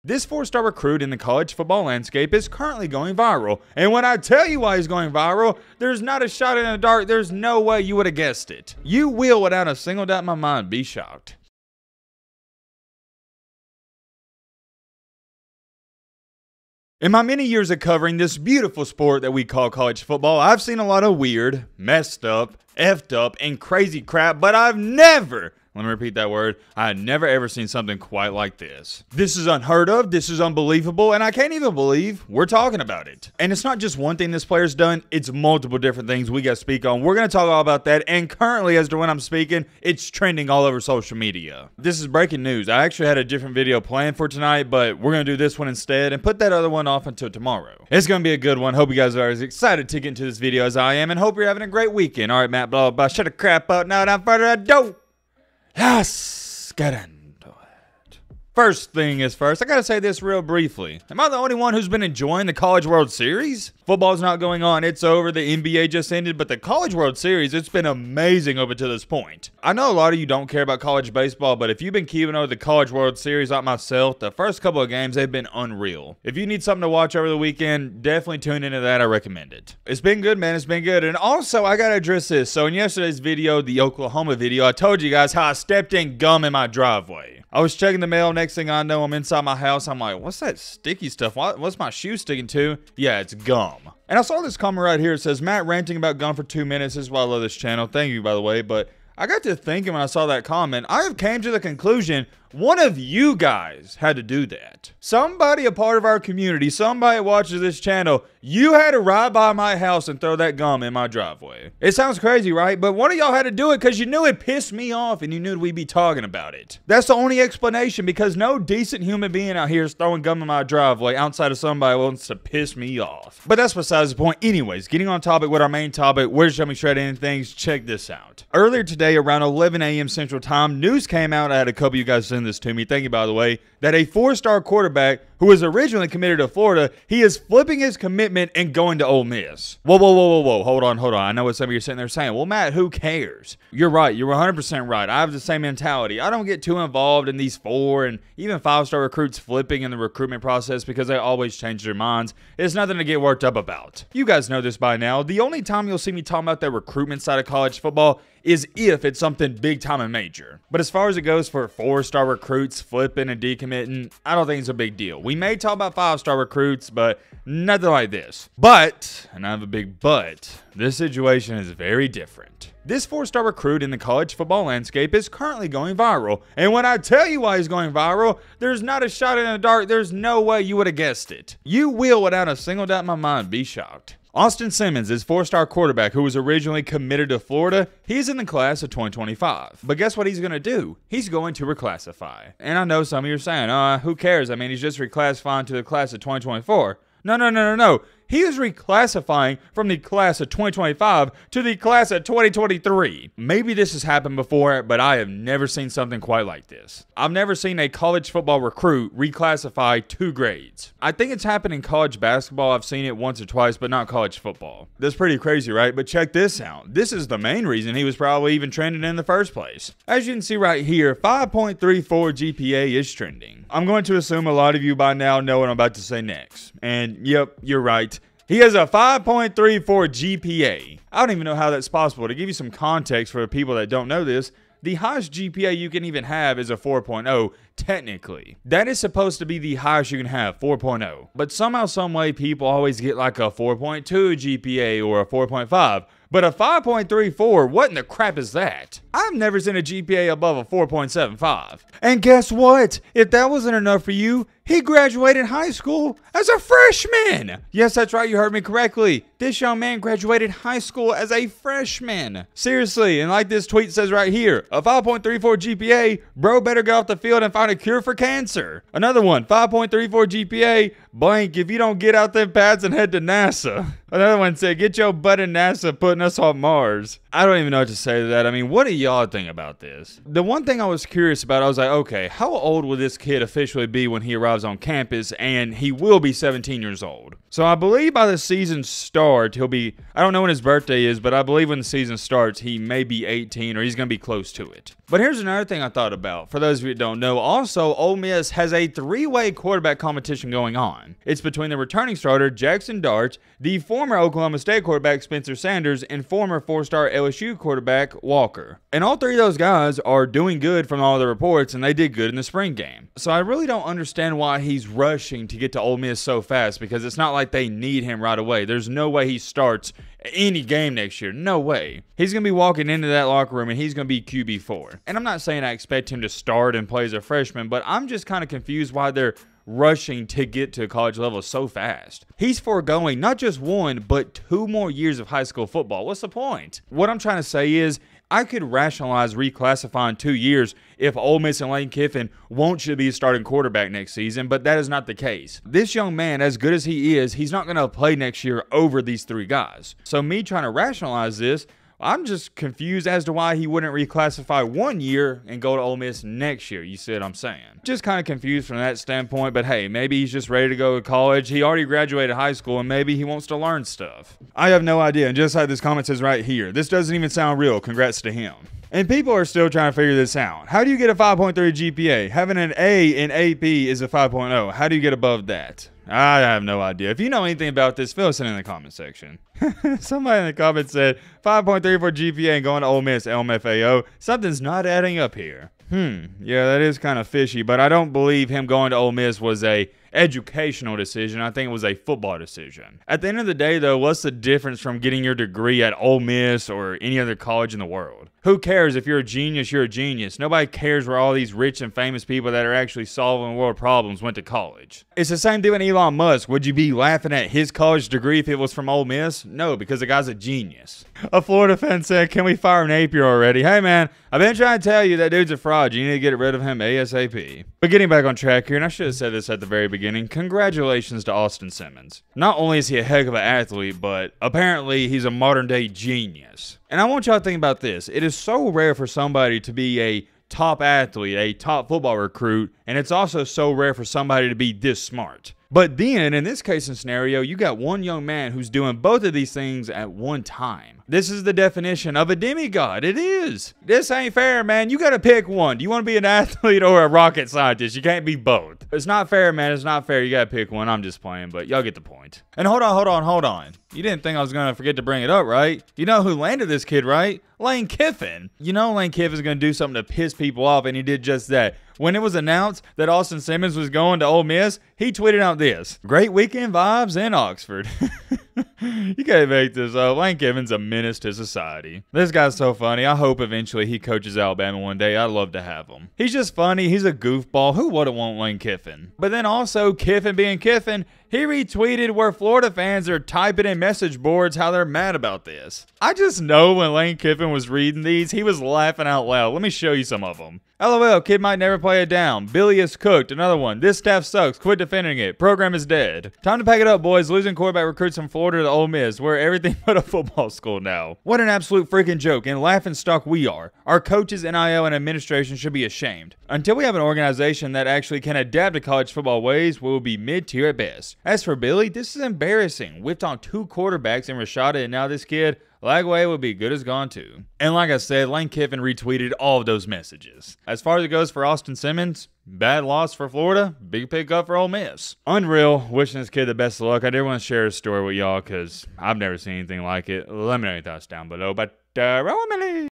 This four-star recruit in the college football landscape is currently going viral. And when I tell you why he's going viral, there's not a shot in the dark. There's no way you would have guessed it. You will, without a single doubt in my mind, be shocked. In my many years of covering this beautiful sport that we call college football, I've seen a lot of weird, messed up, effed up, and crazy crap, but I've never, let me repeat that word, I had never ever seen something quite like this. This is unheard of, this is unbelievable, and I can't even believe we're talking about it. And it's not just one thing this player's done, it's multiple different things we got to speak on. We're going to talk all about that, and currently, as to when I'm speaking, it's trending all over social media. This is breaking news. I actually had a different video planned for tonight, but we're going to do this one instead and put that other one off until tomorrow. It's going to be a good one. Hope you guys are as excited to get into this video as I am, and hope you're having a great weekend. All right, Matt, blah, blah, blah. Shut the crap up. Now, without further ado, let's get into it. First thing is first, I gotta say this real briefly. Am I the only one who's been enjoying the College World Series? Football's not going on, it's over, the NBA just ended, but the College World Series, it's been amazing up to this point. I know a lot of you don't care about college baseball, but if you've been keeping up with the College World Series like myself, the first couple of games, they've been unreal. If you need something to watch over the weekend, definitely tune into that, I recommend it. It's been good, man, it's been good. And also, I gotta address this. So in yesterday's video, the Oklahoma video, I told you guys how I stepped in gum in my driveway. I was checking the mail, next thing I know, I'm inside my house, I'm like, what's that sticky stuff? What's my shoe sticking to? Yeah, it's gum. And I saw this comment right here. It says, Matt ranting about gum for 2 minutes. This is why I love this channel. Thank you, by the way. But I got to thinking when I saw that comment, I have came to the conclusion one of you guys had to do that. Somebody a part of our community, somebody watches this channel, you had to ride by my house and throw that gum in my driveway. It sounds crazy, right? But one of y'all had to do it because you knew it pissed me off and you knew we'd be talking about it. That's the only explanation, because no decent human being out here is throwing gum in my driveway outside of somebody who wants to piss me off. But that's besides the point. Anyways, getting on topic with our main topic, we're jumping straight into things. Check this out. Earlier today, around 11 a.m. Central Time, news came out. I had a couple of you guys send this to me. Thank you, by the way, that a four-star quarterback who was originally committed to Florida, he is flipping his commitment and going to Ole Miss. Whoa, whoa, whoa, whoa, whoa. Hold on, hold on. I know what some of you are sitting there saying. Well, Matt, who cares? You're right. You're 100% right. I have the same mentality. I don't get too involved in these 4- and even 5-star recruits flipping in the recruitment process because they always change their minds. It's nothing to get worked up about. You guys know this by now. The only time you'll see me talking about the recruitment side of college football is if it's something big time and major. But as far as it goes for 4-star recruits flipping and decommitting, I don't think it's a big deal. We may talk about 5-star recruits, but nothing like this. But, and I have a big but, this situation is very different. This 4-star recruit in the college football landscape is currently going viral. And when I tell you why he's going viral, there's not a shot in the dark. There's no way you would have guessed it. You will, without a single doubt in my mind, be shocked. Austin Simmons is 4-star quarterback who was originally committed to Florida. He's in the class of 2025. But guess what he's going to do? He's going to reclassify. And I know some of you are saying, who cares? I mean, he's just reclassifying to the class of 2024. No. He is reclassifying from the class of 2025 to the class of 2023. Maybe this has happened before, but I have never seen something quite like this. I've never seen a college football recruit reclassify 2 grades. I think it's happened in college basketball. I've seen it once or twice, but not college football. That's pretty crazy, right? But check this out. This is the main reason he was probably even trending in the first place. As you can see right here, 5.34 GPA is trending. I'm going to assume a lot of you by now know what I'm about to say next. And yep, you're right. He has a 5.34 GPA. I don't even know how that's possible. To give you some context for the people that don't know this, the highest GPA you can even have is a 4.0, technically. That is supposed to be the highest you can have, 4.0. But somehow, some way, people always get like a 4.2 GPA or a 4.5. But a 5.34, what in the crap is that? I've never seen a GPA above a 4.75. And guess what? If that wasn't enough for you, he graduated high school as a freshman. Yes, that's right, you heard me correctly. This young man graduated high school as a freshman. Seriously, and like this tweet says right here, a 5.34 GPA, bro better get off the field and find a cure for cancer. Another one, 5.34 GPA, blank, if you don't get out them pads and head to NASA. Another one said, get your butt in NASA putting us on Mars. I don't even know what to say to that. I mean, what do y'all think about this? The one thing I was curious about, I was like, okay, how old will this kid officially be when he arrives arrives on campus, and he will be 17 years old. So I believe by the season start, he'll be, I don't know when his birthday is, but I believe when the season starts, he may be 18 or he's going to be close to it. But here's another thing I thought about. For those of you that don't know, also, Ole Miss has a three-way quarterback competition going on. It's between the returning starter, Jackson Dart, the former Oklahoma State quarterback, Spencer Sanders, and former four-star LSU quarterback, Walker. And all three of those guys are doing good from all the reports, and they did good in the spring game. So I really don't understand why he's rushing to get to Ole Miss so fast, because it's not like they need him right away. There's no way he starts any game next year. No way. He's going to be walking into that locker room and he's going to be QB4. And I'm not saying I expect him to start and play as a freshman, but I'm just kind of confused why they're rushing to get to college level so fast. He's foregoing not just 1, but 2 more years of high school football. What's the point? What I'm trying to say is, I could rationalize reclassifying 2 years if Ole Miss and Lane Kiffin should be a starting quarterback next season, but that is not the case. This young man, as good as he is, he's not going to play next year over these 3 guys. So me trying to rationalize this, I'm just confused as to why he wouldn't reclassify 1 year and go to Ole Miss next year. You see what I'm saying? Just kind of confused from that standpoint, but hey, maybe he's just ready to go to college. He already graduated high school, and maybe he wants to learn stuff. I have no idea, and just like this comment says right here, this doesn't even sound real. Congrats to him. And people are still trying to figure this out. How do you get a 5.3 GPA? Having an A in AP is a 5.0. How do you get above that? I have no idea. If you know anything about this, fill us in the comment section. Somebody in the comments said 5.34 GPA and going to Ole Miss, LMFAO. Something's not adding up here. Yeah, that is kind of fishy, but I don't believe him going to Ole Miss was a educational decision. I think it was a football decision. At the end of the day, though, what's the difference from getting your degree at Ole Miss or any other college in the world? Who cares? If you're a genius, you're a genius. Nobody cares where all these rich and famous people that are actually solving world problems went to college. It's the same thing with Elon Musk. Would you be laughing at his college degree if it was from Ole Miss? No, because the guy's a genius. A Florida fan said, can we fire Napier already? Hey, man, I've been trying to tell you that dude's a fraud. You need to get rid of him ASAP. But getting back on track here, and I should have said this at the very beginning, congratulations to Austin Simmons. Not only is he a heck of an athlete, but apparently he's a modern-day genius. And I want y'all to think about this. It is so rare for somebody to be a top athlete, a top football recruit, and it's also so rare for somebody to be this smart. But then, in this case and scenario, you got one young man who's doing both of these things at one time. This is the definition of a demigod. It is. This ain't fair, man. You got to pick one. Do you want to be an athlete or a rocket scientist? You can't be both. It's not fair, man. It's not fair. You got to pick one. I'm just playing, but y'all get the point. And hold on. You didn't think I was going to forget to bring it up, right? You know who landed this kid, right? Lane Kiffin. You know Lane Kiffin's going to do something to piss people off, and he did just that. When it was announced that Austin Simmons was going to Ole Miss, he tweeted out this: great weekend vibes in Oxford. You can't make this up. Lane Kiffin's a menace to society. This guy's so funny. I hope eventually he coaches Alabama one day. I'd love to have him. He's just funny. He's a goofball. Who wouldn't want Lane Kiffin? But then also, Kiffin being Kiffin, he retweeted where Florida fans are typing in message boards how they're mad about this. I just know when Lane Kiffin was reading these, he was laughing out loud. Let me show you some of them. LOL, kid might never play it down. Billy is cooked. Another one. This staff sucks. Quit defending it. Program is dead. Time to pack it up, boys. Losing quarterback recruits from Florida to Ole Miss. We're everything but a football school now. What an absolute freaking joke and laughing stock we are. Our coaches, NIL, and administration should be ashamed. Until we have an organization that actually can adapt to college football ways, we will be mid-tier at best. As for Billy, this is embarrassing. Whipped on 2 quarterbacks in Rashada, and now this kid, Lagway would be good as gone too. And like I said, Lane Kiffin retweeted all of those messages. As far as it goes for Austin Simmons, bad loss for Florida, big pickup for Ole Miss. Unreal. Wishing this kid the best of luck. I did want to share his story with y'all because I've never seen anything like it. Let me know your thoughts down below. But,